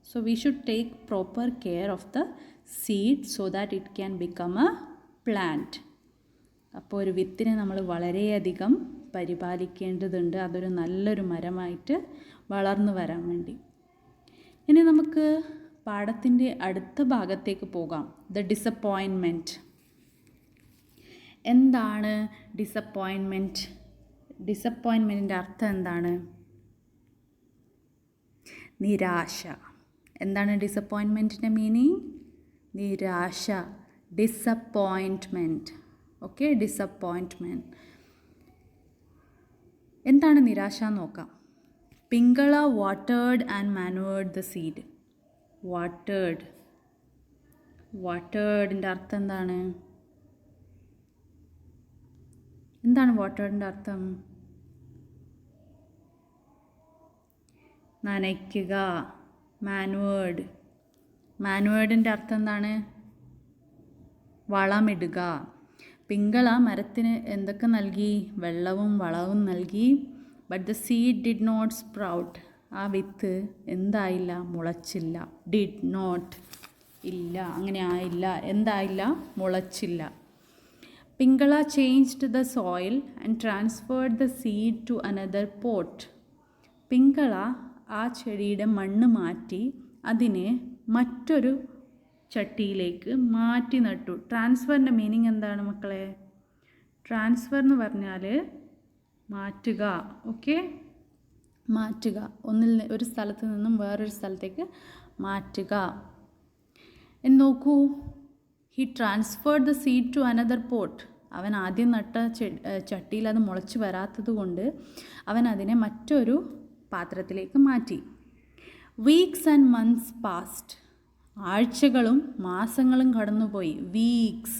So we should take proper care of the seed so that it can become a plant. അപ്പോൾ ഒരു വിത്തിനെ നമ്മൾ വളരെയധികം പരിപാലിക്കേണ്ടതുണ്ട്, അതൊരു നല്ലൊരു മരമായിട്ട് വളർന്നു വരാൻ വേണ്ടി. ഇനി നമുക്ക് പാഠത്തിൻ്റെ അടുത്ത ഭാഗത്തേക്ക് പോകാം. The disappointment. എന്താണ് ഡിസപ്പോയിൻമെൻറ്റ്? ഡിസപ്പോയിൻമെൻറ്റിൻ്റെ അർത്ഥം എന്താണ്? നിരാശ. എന്താണ് ഡിസപ്പോയിൻമെൻറ്റിൻ്റെ മീനിങ്? നിരാശ. ഡിസപ്പോയിൻറ്റ്മെൻറ്റ്. ഓക്കെ, ഡിസപ്പോയിൻറ്റ്മെൻറ്റ്. എന്താണ് നിരാശ എന്ന് നോക്കാം. പിങ്കള വാട്ടേർഡ് ആൻഡ് മാനുവേർഡ് ദ സീഡ്. വാട്ടേർഡിൻ്റെ അർത്ഥം എന്താണ്? എന്താണ് വാട്ടേർഡിൻ്റെ അർത്ഥം? നനയ്ക്കുക. മാനുവേർഡിൻ്റെ അർത്ഥം എന്താണ്? വളമിടുക. പിങ്കള മരത്തിന് എന്തൊക്കെ നൽകി? വെള്ളവും വളവും നൽകി. But the seed did not sprout. ആ വിത്ത് എന്തായില്ല? മുളച്ചില്ല. ഡിഡ് നോട്ട്, ഇല്ല, അങ്ങനെ ആയില്ല. എന്തായില്ല? മുളച്ചില്ല. Pingala changed the soil and transferred the seed to another pot. Pingala ആ ചെടിയുടെ മണ്ണ് മാറ്റി അതിനെ മറ്റൊരു ചട്ടിയിലേക്ക് മാറ്റി നട്ടു. ട്രാൻസ്ഫറിൻ്റെ മീനിങ് എന്താണ് മക്കളെ? ട്രാൻസ്ഫർ എന്ന് പറഞ്ഞാൽ മാറ്റുക. ഓക്കെ, മാറ്റുക. ഒരു സ്ഥലത്ത് നിന്നും വേറൊരു സ്ഥലത്തേക്ക് മാറ്റുക. നോക്കൂ, he transferred the seed to another pot. അവൻ ആദ്യം നട്ട ചട്ടിയിൽ അത് മുളച്ച് വരാത്തത് കൊണ്ട് അവൻ അതിനെ മറ്റൊരു പാത്രത്തിലേക്ക് മാറ്റി. Weeks and months past. ആഴ്ചകളും മാസങ്ങളും കടന്നുപോയി. വീക്സ്,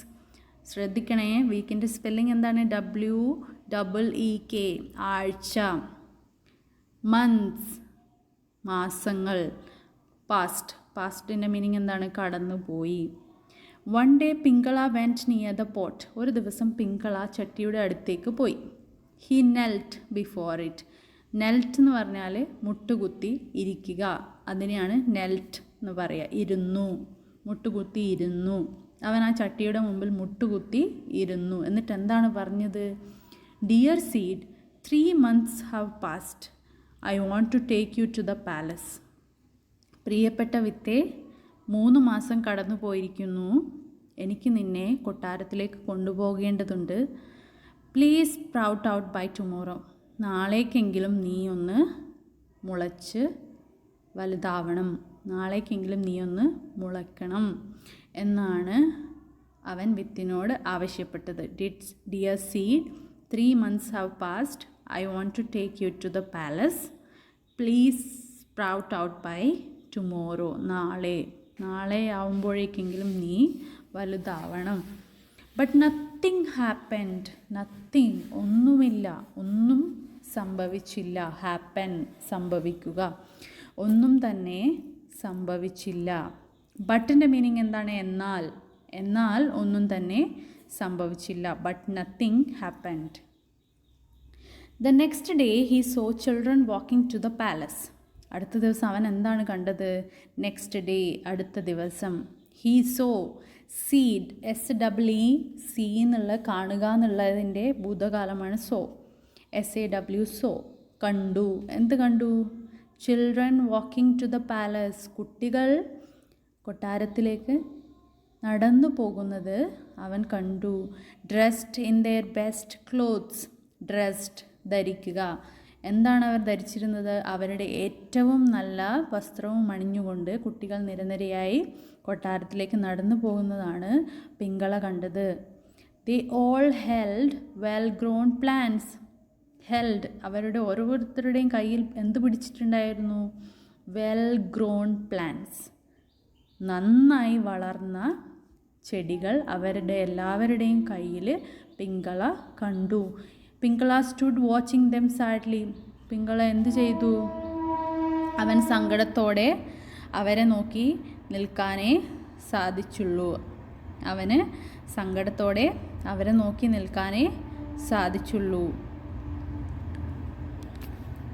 ശ്രദ്ധിക്കണേ, വീക്കിൻ്റെ സ്പെല്ലിംഗ് എന്താണ്? WEEK, ആഴ്ച. മന്ത്സ്, മാസങ്ങൾ. പാസ്റ്റിൻ്റെ മീനിങ് എന്താണ്? കടന്നുപോയി. One day Pingala went near the pot. ഒരു ദിവസം പിങ്കള ചട്ടിയുടെ അടുത്തേക്ക് പോയി. He knelt before it. Knelt എന്ന് പറഞ്ഞാൽ മുട്ടുകുത്തി ഇരിക്കുക. അതിനെയാണ് നെൽറ്റ് എന്ന് പറയുക. ഇരുന്നു, മുട്ടുകുത്തി ഇരുന്നു. അവൻ ആ ചട്ടിയുടെ മുമ്പിൽ മുട്ടുകുത്തി ഇരുന്നു. എന്നിട്ട് എന്താണ് പറഞ്ഞത്? Dear seed, 3 months have passed. I want to take you to the palace. പ്രിയപ്പെട്ട വിത്തേ, 3 മാസം കടന്നു പോയിരിക്കുന്നു. എനിക്ക് നിന്നെ കൊട്ടാരത്തിലേക്ക് കൊണ്ടുപോകേണ്ടതുണ്ട്. Please sprout out by tomorrow. നാളേക്കെങ്കിലും നീ ഒന്ന് മുളച്ച് വലുതാവണം. നാളേക്കെങ്കിലും നീ ഒന്ന് മുളയ്ക്കണം എന്നാണ് അവൻ വിത്തിനോട് ആവശ്യപ്പെട്ടത്. Dear seed, 3 months have passed. I want to take you to the palace. Please sprout out by tomorrow. നാളെ ആവുമ്പോഴേക്കെങ്കിലും നീ വലുതാവണം. But nothing happened. നത്തിങ്, ഒന്നുമില്ല, ഒന്നും സംഭവിച്ചില്ല. ഹാപ്പൻ, സംഭവിക്കുക. ഒന്നും തന്നെ സംഭവിച്ചില്ല. ബട്ടിൻ്റെ മീനിങ് എന്താണ്? എന്നാൽ ഒന്നും തന്നെ സംഭവിച്ചില്ല. But nothing happened. The next day he saw children walking to the palace. അടുത്ത ദിവസം അവൻ എന്താണ് കണ്ടത്? നെക്സ്റ്റ് ഡേ, അടുത്ത ദിവസം. ഹി സോ, സീഡ്, SEE എന്നുള്ള കാണുക എന്നുള്ളതിൻ്റെ ഭൂതകാലമാണ് സോ. SAW, so. കണ്ടു. എന്ത് കണ്ടു? Children walking to the palace. കുട്ടികൾ കൊട്ടാരത്തിലേക്ക് നടന്നു പോകുന്നത് അവൻ കണ്ടു. Dressed in their best clothes. Dressed, ധരിക്കുക. എന്താണ് അവർ ധരിച്ചിരുന്നത്? അവരുടെ ഏറ്റവും നല്ല വസ്ത്രവും അണിഞ്ഞുകൊണ്ട് കുട്ടികൾ നിരനിരയായി കൊട്ടാരത്തിലേക്ക് നടന്നു പോകുന്നതാണ് പിങ്കള കണ്ടത്. They all held well grown plants. Held, അവരുടെ ഓരോരുത്തരുടെയും കയ്യിൽ എന്ത് പിടിച്ചിട്ടുണ്ടായിരുന്നു? വെൽ ഗ്രോൺ പ്ലാന്റ്സ്, നന്നായി വളർന്ന ചെടികൾ അവരുടെ എല്ലാവരുടെയും കയ്യിൽ പിങ്കള കണ്ടു. പിങ്കള സ്റ്റുഡ് വാച്ചിങ് ദം സാഡ്ലി. പിങ്കള എന്ത് ചെയ്തു? അവൻ സങ്കടത്തോടെ അവരെ നോക്കി നിൽക്കാനേ സാധിച്ചുള്ളൂ. അവന് സങ്കടത്തോടെ അവരെ നോക്കി നിൽക്കാനേ സാധിച്ചുള്ളൂ.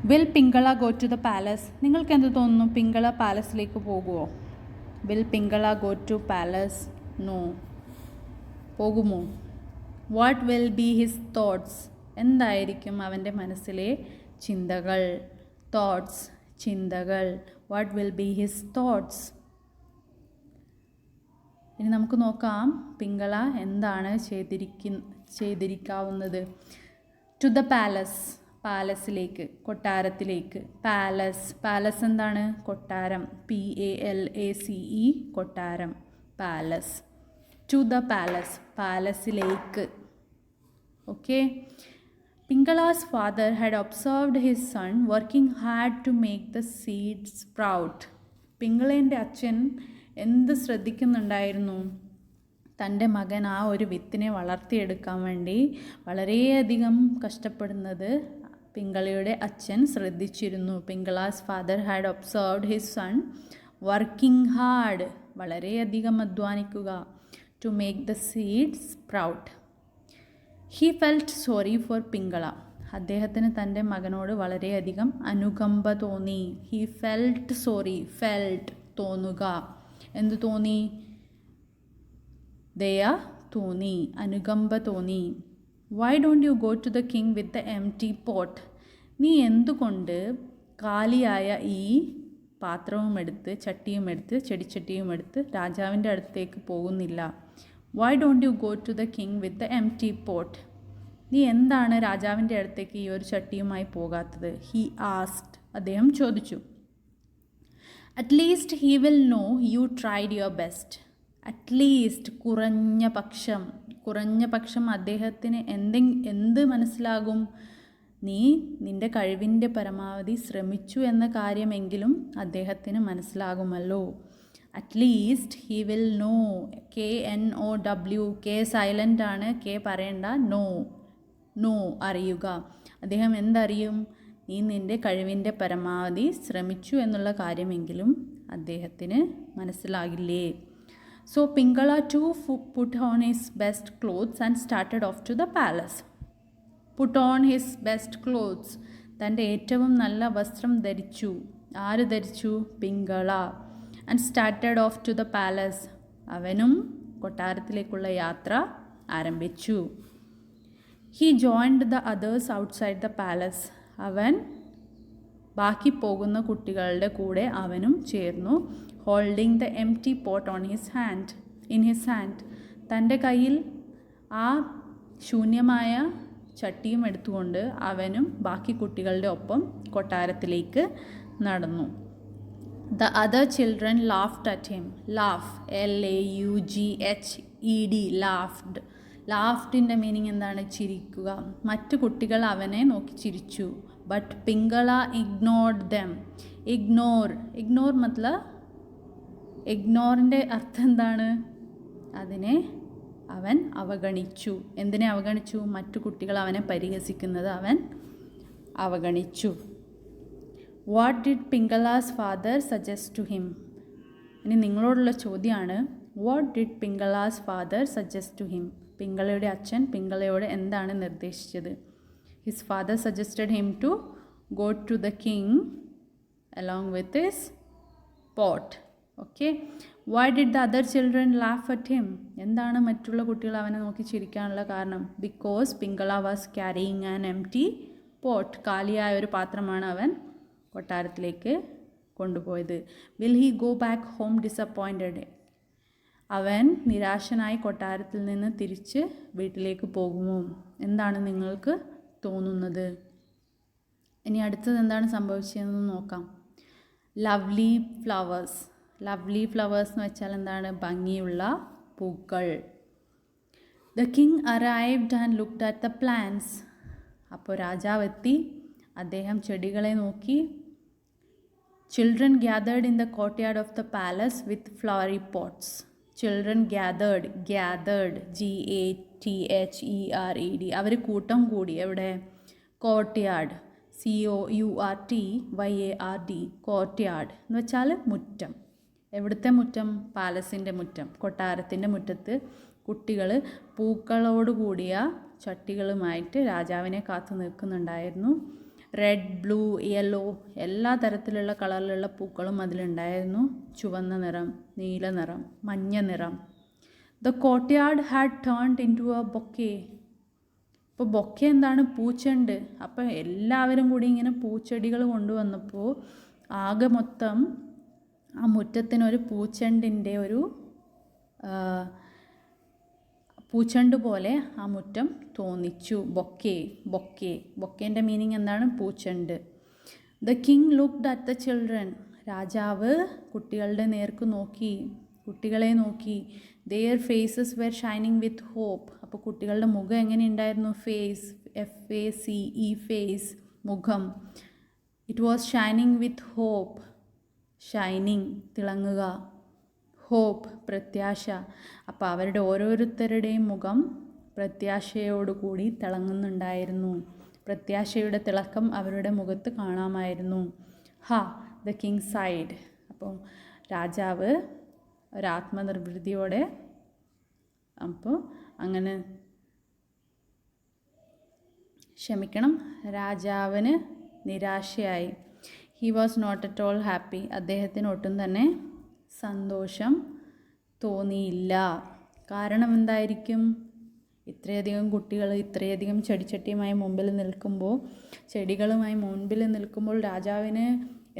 Will Pingala go to the palace? നിങ്ങൾക്ക് എന്ത് തോന്നുന്നു? പിങ്കള പാലസിലേക്ക് പോകുമോ? Will Pingala go to palace? No. പോകുമോ? What will be his thoughts? എന്തായിരിക്കും അവൻ്റെ മനസ്സിലെ ചിന്തകൾ? തോട്ട്സ്, ചിന്തകൾ. What will be his thoughts? ഇനി നമുക്ക് നോക്കാം പിങ്കള എന്താണ് ചെയ്തിരിക്കാവുന്നത്. ടു ദ പാലസ്, പാലസിലേക്ക്, കൊട്ടാരത്തിലേക്ക്. പാലസ്, പാലസ് എന്താണ്? കൊട്ടാരം. PALACE, കൊട്ടാരം, പാലസ്. ടു ദ പാലസ്, പാലസിലേക്ക്. Okay. Pingala's father had observed his son working hard to make the seeds sprout. പിങ്കളേൻ്റെ അച്ഛൻ എന്ത് ശ്രദ്ധിക്കുന്നുണ്ടായിരുന്നു? തൻ്റെ മകൻ ആ ഒരു വിത്തിനെ വളർത്തിയെടുക്കാൻ വേണ്ടി വളരെയധികം കഷ്ടപ്പെടുന്നത് പിങ്കളയുടെ അച്ഛൻ ശ്രദ്ധിച്ചിരുന്നു. Pingala's father had observed his son working hard, വളരെയധികം അധ്വാനിക്കുക. To make the seeds sprout. He felt sorry for Pingala. അദ്ദേഹത്തിന് തൻ്റെ മകനോട് വളരെയധികം അനുകമ്പ തോന്നി. ഹി ഫെൽറ്റ് സോറി, ഫെൽറ്റ് തോന്നുക. എന്ത് തോന്നി? ദയ തോന്നി, അനുകമ്പ തോന്നി. Why don't you go to the king with the empty pot? നീ എന്തുകൊണ്ട് കാലിയായ ഈ പാത്രവും എടുത്ത്, ചട്ടിയും എടുത്ത്, ചെടിച്ചട്ടിയും എടുത്ത് രാജാവിൻ്റെ അടുത്തേക്ക് പോകുന്നില്ല? Why don't you go to the king with the empty pot? നീ എന്താണ് രാജാവിൻ്റെ അടുത്തേക്ക് ഈ ഒരു ചട്ടിയുമായി പോകാത്തത്? ഹി ആസ്ക്ഡ്, അദ്ദേഹം ചോദിച്ചു. At least he will know you tried your best. At least, കുറഞ്ഞ പക്ഷം അദ്ദേഹത്തിന് എന്ത് മനസ്സിലാകും? നീ നിൻ്റെ കഴിവിൻ്റെ പരമാവധി ശ്രമിച്ചു എന്ന കാര്യമെങ്കിലും അദ്ദേഹത്തിന് മനസ്സിലാകുമല്ലോ. At least he will know. KNOW, K silent ആണ്, കെ പറയണ്ട. നോ, അറിയുക. അദ്ദേഹം എന്തറിയും? നീ നിൻ്റെ കഴിവിൻ്റെ പരമാവധി ശ്രമിച്ചു എന്നുള്ള കാര്യമെങ്കിലും അദ്ദേഹത്തിന് മനസ്സിലാകില്ലേ? So Pingala to put on his best clothes and started off to the palace. Put on his best clothes, തൻ്റെ ഏറ്റവും നല്ല വസ്ത്രം ധരിച്ചു. ആര് ധരിച്ചു? Pingala. And started off to the palace, അവനും കൊട്ടാരത്തിലേക്കുള്ള യാത്ര ആരംഭിച്ചു. He joined the others outside the palace, അവൻ ബാക്കി പോകുന്ന കുട്ടികളുടെ കൂടെ അവനും ചേർന്നു. Holding the empty pot in his hand, തൻ്റെ കയ്യിൽ ആ ശൂന്യമായ ചട്ടിയും എടുത്തുകൊണ്ട് അവനും ബാക്കി കുട്ടികളുടെ ഒപ്പം കൊട്ടാരത്തിലേക്ക് നടന്നു. The other children laughed at him. Laugh, LAUGHED, laughed. ലാഫ്റ്റിൻ്റെ മീനിങ് എന്താണ്? ചിരിക്കുക. മറ്റു കുട്ടികൾ അവനെ നോക്കി ചിരിച്ചു. But Pingala ignored them. Ignore മത്ലബ്, ഇഗ്നോറിൻ്റെ അർത്ഥം എന്താണ്? അതിനെ അവൻ അവഗണിച്ചു. എന്തിനെ അവഗണിച്ചു? മറ്റു കുട്ടികൾ അവനെ പരിഹസിക്കുന്നത് അവൻ അവഗണിച്ചു. What did Pingala's father suggest to him? ഇനി നിങ്ങളോടുള്ള ചോദ്യമാണ്, what did Pingala's father suggest to him? പിങ്കളയുടെ അച്ഛൻ പിങ്കളയോട് എന്താണ് നിർദ്ദേശിച്ചത്? His father suggested him to go to the king along with his pot. Okay. Why did the other children laugh at him? എന്താണ് മറ്റുള്ള കുട്ടികൾ അവനെ നോക്കി ചിരിക്കാനുള്ള കാരണം? Because Pingala was carrying an empty pot. കാലിയായ ഒരു പാത്രമാണ് അവൻ കൊട്ടാരത്തിലേക്ക് കൊണ്ടുപോയത്. Will he go back home disappointed? അവൻ നിരാശനായി കൊട്ടാരത്തിൽ നിന്ന് തിരിച്ച് വീട്ടിലേക്ക് പോകുമോ? എന്താണ് നിങ്ങൾക്ക് തോന്നുന്നത്? ഇനി അടുത്തത് എന്താണ് സംഭവിച്ചതെന്ന് നോക്കാം. Lovely flowers. ലവ്ലി ഫ്ലവേഴ്സ് എന്ന് വെച്ചാൽ എന്താണ്? ഭംഗിയുള്ള പൂക്കൾ. The king arrived and looked at the plants. അപ്പോൾ രാജാവ് എത്തി, അദ്ദേഹം ചെടികളെ നോക്കി. Children gathered in the courtyard of the palace with flowery pots. Children gathered, GATHERED, അവർ കൂട്ടം കൂടി. എവിടെ? കോർട്ട്യാർഡ്, COURTYARD, കോർട്ട്യാർഡ് എന്ന് വെച്ചാൽ മുറ്റം. എവിടുത്തെ മുറ്റം? പാലസിൻ്റെ മുറ്റം, കൊട്ടാരത്തിൻ്റെ മുറ്റത്ത് കുട്ടികൾ പൂക്കളോട് കൂടിയ ചട്ടികളുമായിട്ട് രാജാവിനെ കാത്തു നിൽക്കുന്നുണ്ടായിരുന്നു. റെഡ്, ബ്ലൂ, യെല്ലോ എല്ലാ തരത്തിലുള്ള കളറിലുള്ള പൂക്കളും അതിലുണ്ടായിരുന്നു. ചുവന്ന നിറം, നീല നിറം, മഞ്ഞ നിറം. The courtyard had turned in to a bouquet. ഇപ്പോൾ ബൊക്കെ എന്താണ്? പൂച്ചെണ്ട്. അപ്പം എല്ലാവരും കൂടി ഇങ്ങനെ പൂച്ചെടികൾ കൊണ്ടുവന്നപ്പോൾ ആകെ മൊത്തം ആ മുറ്റത്തിനൊരു പൂച്ചെണ്ടിൻ്റെ ഒരു പൂച്ചെണ്ട് പോലെ ആ മുറ്റം തോന്നിച്ചു. ബൊക്കേൻ്റെ മീനിങ് എന്താണ്? പൂച്ചെണ്ട്. The king looked at the children. രാജാവ് കുട്ടികളുടെ നേർക്ക് നോക്കി, കുട്ടികളെ നോക്കി. Their faces were shining with hope. അപ്പോൾ കുട്ടികളുടെ മുഖം എങ്ങനെയുണ്ടായിരുന്നു? ഫേസ്, FACE, ഫേസ്, മുഖം. It was shining with hope. Shining, തിളങ്ങുക. ഹോപ്പ്, പ്രത്യാശ. അപ്പോൾ അവരുടെ ഓരോരുത്തരുടെയും മുഖം പ്രത്യാശയോടുകൂടി തിളങ്ങുന്നുണ്ടായിരുന്നു. പ്രത്യാശയുടെ തിളക്കം അവരുടെ മുഖത്ത് കാണാമായിരുന്നു. The king sighed. അപ്പോൾ രാജാവ് ഒരാത്മനിർവൃതിയോടെ അപ്പോൾ അങ്ങനെ രാജാവിന് നിരാശയായി. He was not at all happy. അദ്ദേഹത്തിന് ഒട്ടും തന്നെ സന്തോഷം തോന്നിയില്ല. കാരണം എന്തായിരിക്കും? ഇത്രയധികം കുട്ടികൾ ഇത്രയധികം ചെടിച്ചട്ടിയുമായി ചെടികളുമായി മുൻപിൽ നിൽക്കുമ്പോൾ രാജാവിന്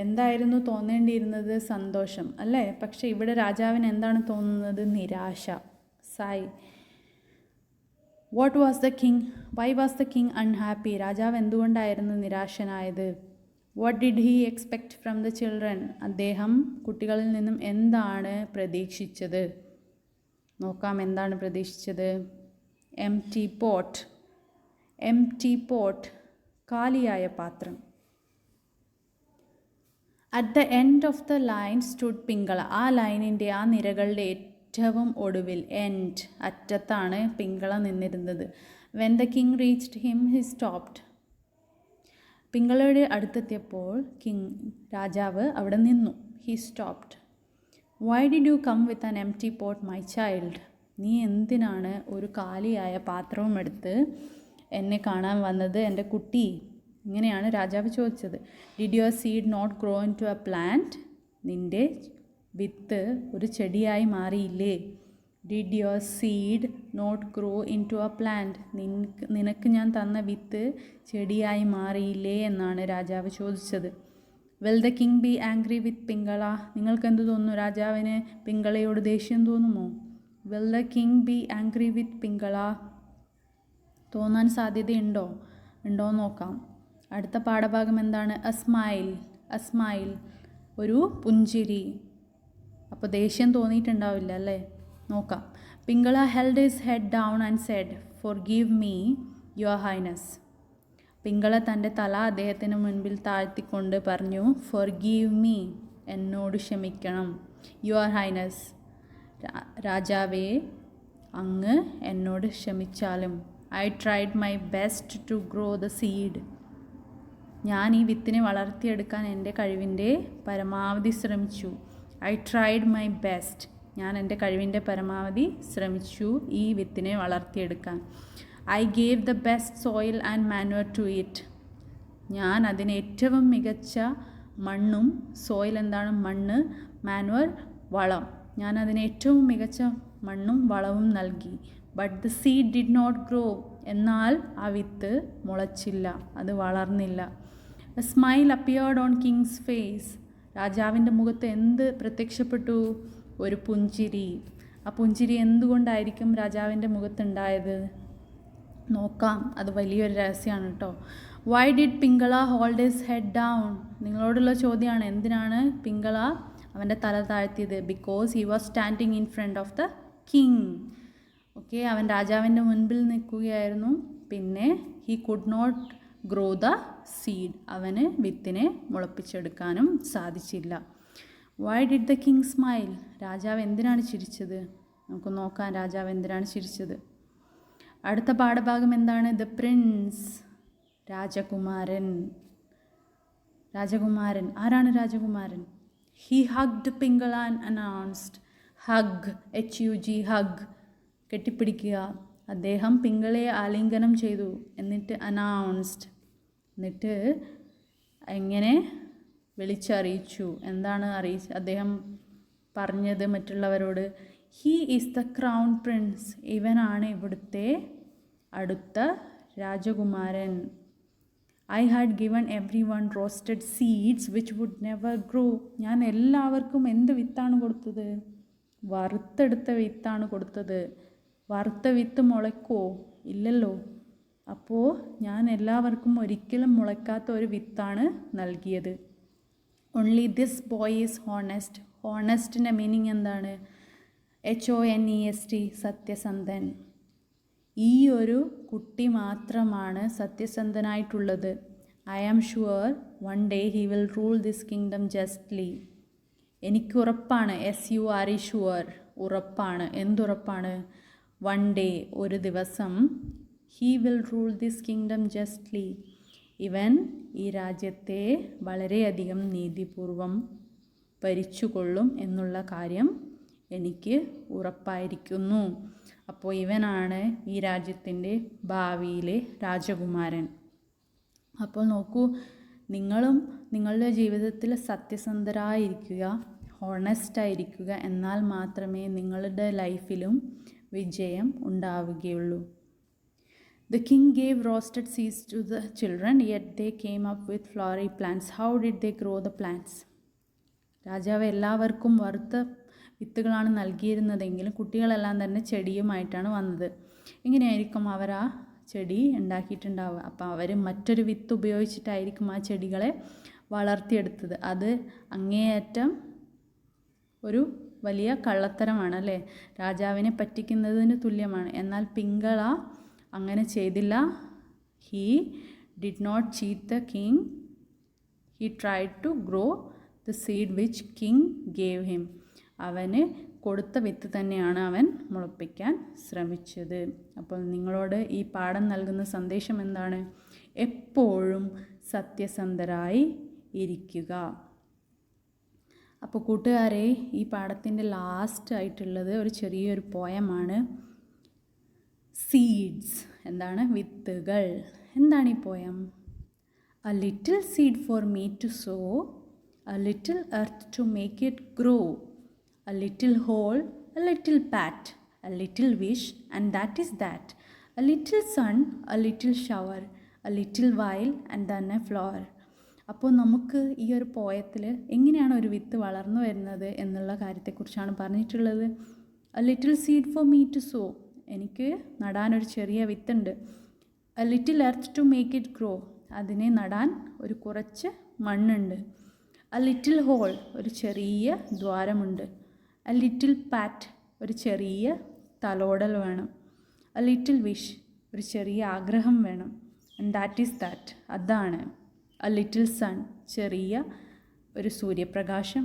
എന്തായിരുന്നു തോന്നേണ്ടിയിരുന്നത്? സന്തോഷം അല്ലേ? പക്ഷേ ഇവിടെ രാജാവിന് എന്താണ് തോന്നുന്നത്? നിരാശ. What was the king? Why was the king unhappy? രാജാവ് എന്തുകൊണ്ടായിരുന്നു നിരാശനായത്? What did he expect from the children? അദ്ദേഹം കുട്ടികളിൽ നിന്നും എന്താണ് പ്രതീക്ഷിച്ചത്? നോക്കാം എന്താണ് പ്രതീക്ഷിച്ചത്. എംപ്റ്റി പോട്ട്, കാലിയായ പാത്രം. At the end of the line stood Pingala. ആ ലൈനിൻ്റെ, ആ നിരകളുടെ ഏറ്റവും ഒടുവിൽ, എൻഡ്, അറ്റത്താണ് പിങ്കള നിന്നിരുന്നത്. When the king reached him he stopped. പിങ്കളയുടെ അടുത്തെത്തിയപ്പോൾ രാജാവ് അവിടെ നിന്നു. He stopped. Why did you come with an empty pot my child? നീ എന്തിനാണ് ഒരു കാലിയായ പാത്രവും എടുത്ത് എന്നെ കാണാൻ വന്നത് എൻ്റെ കുട്ടി? ഇങ്ങനെയാണ് രാജാവ് ചോദിച്ചത്. Did your seed not grow in to a plant? നിൻ്റെ വിത്ത് ഒരു ചെടിയായി മാറിയില്ലേ? Did your seed not grow in to a plant? നിനക്ക് ഞാൻ തന്ന വിത്ത് ചെടിയായി മാറിയില്ലേ എന്നാണ് രാജാവ് ചോദിച്ചത്. Will the king be angry with Pingala? നിങ്ങൾക്ക് എന്ത് തോന്നുന്നു? രാജാവിന് പിങ്കളയോട് ദേഷ്യം തോന്നുമോ? Will the king be angry with Pingala? തോന്നാൻ സാധ്യതയുണ്ടോ? ഉണ്ടോയെന്ന് നോക്കാം. അടുത്ത പാഠഭാഗം എന്താണ്? എ സ്മൈൽ, ഒരു പുഞ്ചിരി. അപ്പോൾ ദേഷ്യം തോന്നിയിട്ടുണ്ടാവില്ല അല്ലേ? നോക്കാം. Pingala held his head down and said, "forgive me your highness." Pingala തൻ്റെ തല അദ്ദേഹത്തിന് മുൻപിൽ താഴ്ത്തിക്കൊണ്ട് പറഞ്ഞു, "ഫോർഗീവ് മീ, എന്നോട് ക്ഷമിക്കണം. യുവർ ഹൈനസ്, രാജാവേ, അങ്ങ് എന്നോട് ക്ഷമിച്ചാലും. I tried my best to grow the seed." ഞാൻ ഈ വിത്തിനെ വളർത്തിയെടുക്കാൻ എൻ്റെ കഴിവിൻ്റെ പരമാവധി ശ്രമിച്ചു. ഐ ട്രൈഡ് മൈ ബെസ്റ്റ്, ഞാൻ എൻ്റെ കഴിവിൻ്റെ പരമാവധി ശ്രമിച്ചു ഈ വിത്തിനെ വളർത്തിയെടുക്കാൻ. I gave the best soil and manure to it. ഞാൻ അതിന് ഏറ്റവും മികച്ച മണ്ണും, സോയിൽ എന്താണ്? മണ്ണ്, മാനുവർ വളം, ഞാൻ അതിന് ഏറ്റവും മികച്ച മണ്ണും വളവും നൽകി. But the seed did not grow, എന്നാൽ ആ വിത്ത് മുളച്ചില്ല, അത് വളർന്നില്ല. A smile appeared on king's face, രാജാവിൻ്റെ മുഖത്ത് എന്ത് പ്രത്യക്ഷപ്പെട്ടു? ഒരു പുഞ്ചിരി. ആ പുഞ്ചിരി എന്തുകൊണ്ടായിരിക്കും രാജാവിൻ്റെ മുഖത്തുണ്ടായത്? നോക്കാം, അത് വലിയൊരു രഹസ്യമാണ് കേട്ടോ. Why did Pingala hold his head down? നിങ്ങളോടുള്ള ചോദ്യമാണ്, എന്തിനാണ് പിങ്കള അവൻ്റെ തല താഴ്ത്തിയത്? Because he was standing in front of the king. Okay, അവൻ രാജാവിൻ്റെ മുൻപിൽ നിൽക്കുകയായിരുന്നു. പിന്നെ he could not grow the seed, അവന് വിത്തിനെ മുളപ്പിച്ചെടുക്കാനും സാധിച്ചില്ല. Why did the king smile? രാജാവ് എന്തിനാണ് ചിരിച്ചത്? നമുക്ക് നോക്കാം രാജാവ് എന്തിനാണ് ചിരിച്ചത്. അടുത്ത പാഠഭാഗം എന്താണ്? ദ പ്രിൻസ്, രാജകുമാരൻ. ആരാണ് രാജകുമാരൻ? He hugged Pingala and announced. Hug, HUG, hug, കെട്ടിപ്പിടിക്കുക. അദ്ദേഹം പിങ്കളയെ ആലിംഗനം ചെയ്തു. എന്നിട്ട് അനൗൺസ്ഡ്, എന്നിട്ട് എങ്ങനെ വിളിച്ചറിയിച്ചു? എന്താണ് അദ്ദേഹം പറഞ്ഞത് മറ്റുള്ളവരോട്? He is the crown prince. ഇവനാണ് ഇവിടുത്തെ അടുത്ത രാജകുമാരൻ. I had given everyone roasted seeds which would never grow. ഞാൻ എല്ലാവർക്കും എന്ത് വിത്താണ് കൊടുത്തത്? വറുത്തെടുത്ത വിത്താണ് കൊടുത്തത്. വറുത്ത വിത്ത് മുളയ്ക്കുമോ? ഇല്ലല്ലോ. അപ്പോൾ ഞാൻ എല്ലാവർക്കും ഒരിക്കലും മുളയ്ക്കാത്ത ഒരു വിത്താണ് നൽകിയത്. Only this boy is honest. ഹോണസ്റ്റിൻ്റെ മീനിങ് എന്താണ്? HONEST, സത്യസന്ധൻ. ഈ ഒരു കുട്ടി മാത്രമാണ് സത്യസന്ധനായിട്ടുള്ളത്. I am sure one day he will rule this kingdom justly. എനിക്കുറപ്പാണ്. SURE, ഷുവർ, ഉറപ്പാണ്. എന്തുറപ്പാണ്? വൺ ഡേ, ഒരു ദിവസം, he will rule this kingdom justly, ഇവൻ ഈ രാജ്യത്തെ വളരെയധികം നീതിപൂർവം ഭരിച്ചുകൊള്ളും എന്നുള്ള കാര്യം എനിക്ക് ഉറപ്പായിരിക്കുന്നു. അപ്പോൾ ഇവനാണ് ഈ രാജ്യത്തിൻ്റെ ഭാവിയിലെ രാജകുമാരൻ. അപ്പോൾ നോക്കൂ, നിങ്ങളും നിങ്ങളുടെ ജീവിതത്തിൽ സത്യസന്ധരായിരിക്കുക, ഹോണസ്റ്റായിരിക്കുക. എന്നാൽ മാത്രമേ നിങ്ങളുടെ ലൈഫിലും വിജയം ഉണ്ടാവുകയുള്ളൂ. The king gave roasted seeds to the children, yet they came up with flowery plants. How did they grow the plants? രാജാവ് എല്ലാവർക്കും വറുത്ത വിത്തുകളാണ് നൽകിയിരുന്നതെങ്കിലും കുട്ടികളെല്ലാം തന്നെ ചെടിയുമായിട്ടാണ് വന്നത്. എങ്ങനെയായിരിക്കും അവർ ആ ചെടി ഉണ്ടാക്കിയിട്ടുണ്ടാവുക? അപ്പോൾ അവർ മറ്റൊരു വിത്ത് ഉപയോഗിച്ചിട്ടായിരിക്കും ആ ചെടികളെ വളർത്തിയെടുത്തത്. അത് അങ്ങേയറ്റം ഒരു വലിയ കള്ളത്തരമാണ് അല്ലേ? രാജാവിനെ പറ്റിക്കുന്നതിന് തുല്യമാണ്. എന്നാൽ പിങ്കള അങ്ങനെ ചെയ്തില്ല. He did not cheat the king. He tried to grow the seed which king gave him. അവന് കൊടുത്ത വിത്ത് തന്നെയാണ് അവൻ മുളപ്പിക്കാൻ ശ്രമിച്ചത്. അപ്പോൾ നിങ്ങളോട് ഈ പാഠം നൽകുന്ന സന്ദേശം എന്താണ്? എപ്പോഴും സത്യസന്ധരായി ഇരിക്കുക. അപ്പോൾ കൂട്ടുകാരെ, ഈ പാഠത്തിൻ്റെ ലാസ്റ്റ് ആയിട്ടുള്ളത് ഒരു ചെറിയൊരു പോയമാണ്. സീഡ്സ് എന്താണ്? വിത്തുകൾ. എന്താണ് ഈ poem? A little seed for me to sow, a little earth to make it grow, a little hole, a little pat, a little wish, and that is that, a little sun, a little shower, a little while, and then a flower. അപ്പോൾ നമുക്ക് ഈ ഒരു പോയത്തിൽ എങ്ങനെയാണ് ഒരു വിത്ത് വളർന്നു വരുന്നത് എന്നുള്ള കാര്യത്തെക്കുറിച്ചാണ് പറഞ്ഞിട്ടുള്ളത്. A little seed for me to sow, എനിക്ക് നടാനൊരു ചെറിയ വിത്തുണ്ട്. A little earth to make it grow, അതിനെ നടാൻ ഒരു കുറച്ച് മണ്ണുണ്ട്. A little hole, ഒരു ചെറിയ ദ്വാരമുണ്ട്. A little pat, ഒരു ചെറിയ തലോടൽ വേണം. A little wish, ഒരു ചെറിയ ആഗ്രഹം വേണം. And that is that, അതാണ്. A little sun, ചെറിയ ഒരു സൂര്യപ്രകാശം,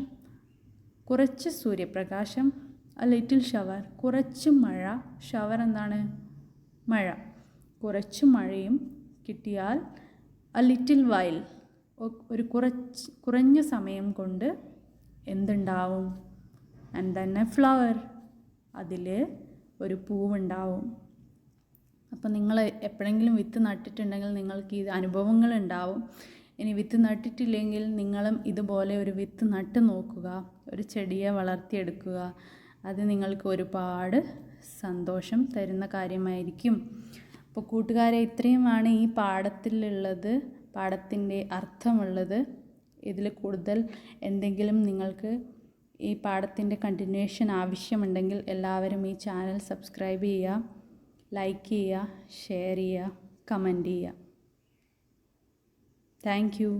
കുറച്ച് സൂര്യപ്രകാശം. A little shower, കുറച്ച് മഴ. ഷവർ എന്താണ്? മഴ. കുറച്ച് മഴയും കിട്ടിയാൽ a little while, ഒരു കുറഞ്ഞ സമയം കൊണ്ട് എന്തുണ്ടാവും? and then a flower, അതിൽ ഒരു പൂവുണ്ടാവും. അപ്പോൾ നിങ്ങൾ എപ്പോഴെങ്കിലും വിത്ത് നട്ടിട്ടുണ്ടെങ്കിൽ നിങ്ങൾക്ക് ഈ അനുഭവങ്ങൾ ഉണ്ടാവും. ഇനി വിത്ത് നട്ടിട്ടില്ലെങ്കിൽ നിങ്ങളും ഇതുപോലെ ഒരു വിത്ത് നട്ട് നോക്കുക, ഒരു ചെടിയെ വളർത്തിയെടുക്കുക. അത് നിങ്ങൾക്ക് ഒരുപാട് സന്തോഷം തരുന്ന കാര്യമായിരിക്കും. അപ്പോൾ കൂട്ടുകാരെ, ഇത്രയുമാണ് ഈ പാഠത്തിലുള്ളത്, പാഠത്തിൻ്റെ അർത്ഥമുള്ളത്. ഇതിൽ കൂടുതൽ എന്തെങ്കിലും നിങ്ങൾക്ക് ഈ പാഠത്തിൻ്റെ കണ്ടിന്യൂഷൻ ആവശ്യമുണ്ടെങ്കിൽ എല്ലാവരും ഈ ചാനൽ സബ്സ്ക്രൈബ് ചെയ്യുക, ലൈക്ക് ചെയ്യുക, ഷെയർ ചെയ്യുക, കമൻറ്റ് ചെയ്യുക. Thank you.